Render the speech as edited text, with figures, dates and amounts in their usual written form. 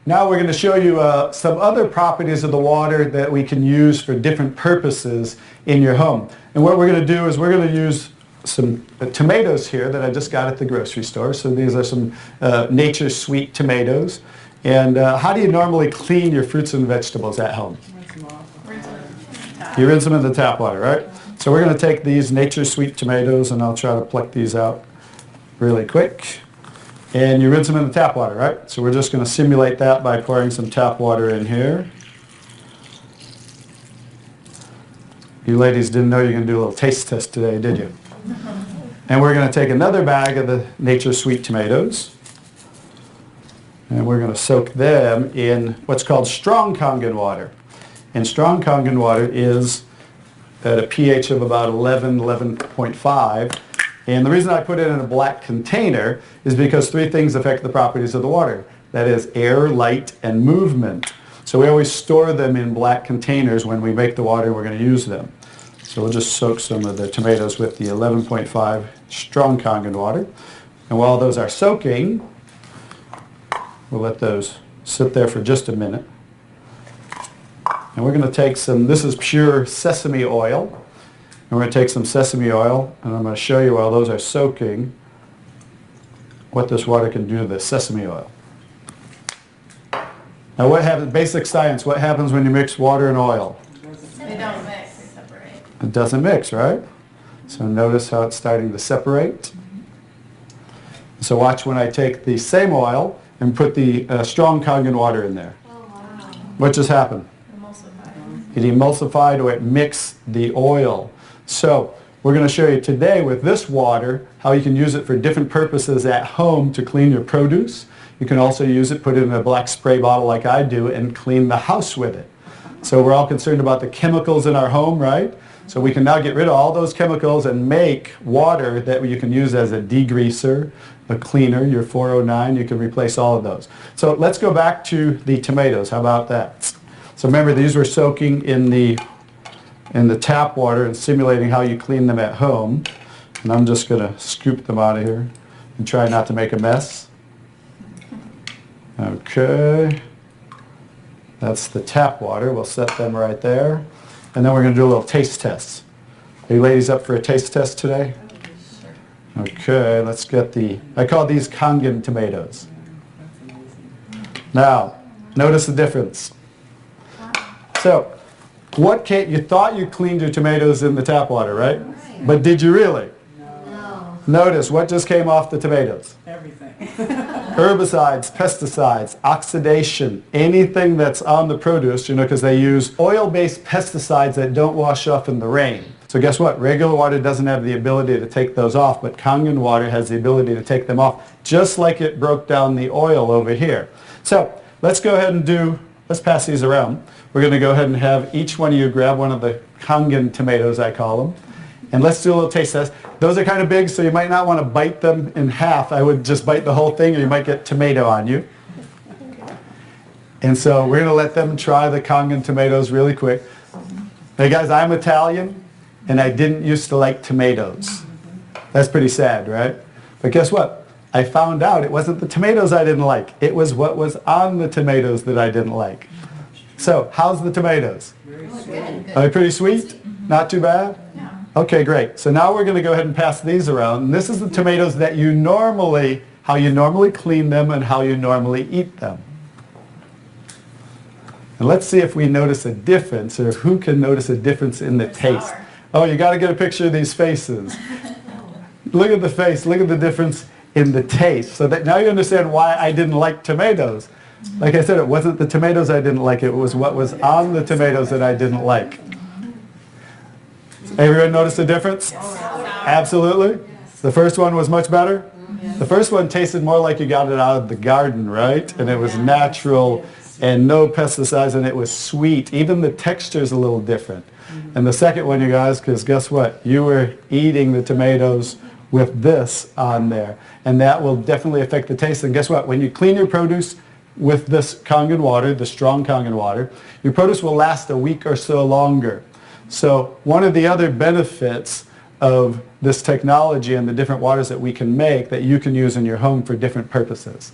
now we're going to show you some other properties of the water that we can use for different purposes in your home. And what we're going to do is we're going to use some tomatoes here that I just got at the grocery store. So these are some Nature's Sweet tomatoes. And how do you normally clean your fruits and vegetables at home? You rinse them in the tap water, right? So we're going to take these Nature's Sweet tomatoes, and I'll try to pluck these out really quick. And you rinse them in the tap water, right? So we're just going to simulate that by pouring some tap water in here. You ladies didn't know you were going to do a little taste test today, did you? And we're going to take another bag of the Nature's Sweet tomatoes, and we're going to soak them in what's called strong Kangen water. And strong Kangen water is at a pH of about 11, 11.5. And the reason I put it in a black container is because three things affect the properties of the water. That is air, light, and movement. So we always store them in black containers. When we make the water, we're going to use them. So we'll just soak some of the tomatoes with the 11.5 strong Kangen water. And while those are soaking, we'll let those sit there for just a minute. And we're going to take some, this is pure sesame oil. And we're going to take some sesame oil, and I'm going to show you while those are soaking what this water can do to the sesame oil. Now what happens, basic science, what happens when you mix water and oil? They don't mix, they separate. It doesn't mix, right? So notice how it's starting to separate. So watch when I take the same oil and put the strong Kangen water in there. Oh, wow. What just happened? It emulsified, or it mixed the oil. So we're going to show you today with this water how you can use it for different purposes at home to clean your produce. You can also use it, put it in a black spray bottle like I do, and clean the house with it. So we're all concerned about the chemicals in our home, right? So we can now get rid of all those chemicals and make water that you can use as a degreaser, a cleaner, your 409. You can replace all of those. So let's go back to the tomatoes. How about that? So remember, these were soaking in the tap water and simulating how you clean them at home. And I'm just going to scoop them out of here and try not to make a mess. Okay. That's the tap water. We'll set them right there. And then we're going to do a little taste test. Are you ladies up for a taste test today? Okay, let's get I call these Kangen tomatoes. Now, notice the difference. So, you thought you cleaned your tomatoes in the tap water, right? But did you really? No. Notice what just came off the tomatoes. Everything. Herbicides, pesticides, oxidation, anything that's on the produce, because they use oil-based pesticides that don't wash off in the rain. So guess what? Regular water doesn't have the ability to take those off, but Kangen water has the ability to take them off, just like it broke down the oil over here. So let's go ahead and let's pass these around. We're going to go ahead and have each one of you grab one of the Kangen tomatoes, I call them. And let's do a little taste test. Those are kind of big, so you might not want to bite them in half. I would just bite the whole thing, or you might get tomato on you. And so we're going to let them try the Kangen tomatoes really quick. Hey guys, I'm Italian, and I didn't used to like tomatoes. That's pretty sad, right? But guess what? I found out it wasn't the tomatoes I didn't like. It was what was on the tomatoes that I didn't like. So, how's the tomatoes? Good. Are they pretty sweet? Not too bad? Yeah. Okay, great. So now we're going to go ahead and pass these around. And this is the tomatoes that how you normally clean them and how you normally eat them. And let's see if we notice a difference, or who can notice a difference in the taste. Oh, you got to get a picture of these faces. Look at the face. Look at the difference in the taste. So that now you understand why I didn't like tomatoes. Like I said, it wasn't the tomatoes I didn't like. It was what was on the tomatoes that I didn't like. Everyone notice the difference? Absolutely. The first one was much better. The first one tasted more like you got it out of the garden, right? And it was natural and no pesticides, and it was sweet. Even the texture is a little different. And the second one, you guys, because guess what? You were eating the tomatoes with this on there. And that will definitely affect the taste. And guess what? When you clean your produce with this Kangen water, the strong Kangen water, your produce will last a week or so longer. So one of the other benefits of this technology and the different waters that we can make that you can use in your home for different purposes.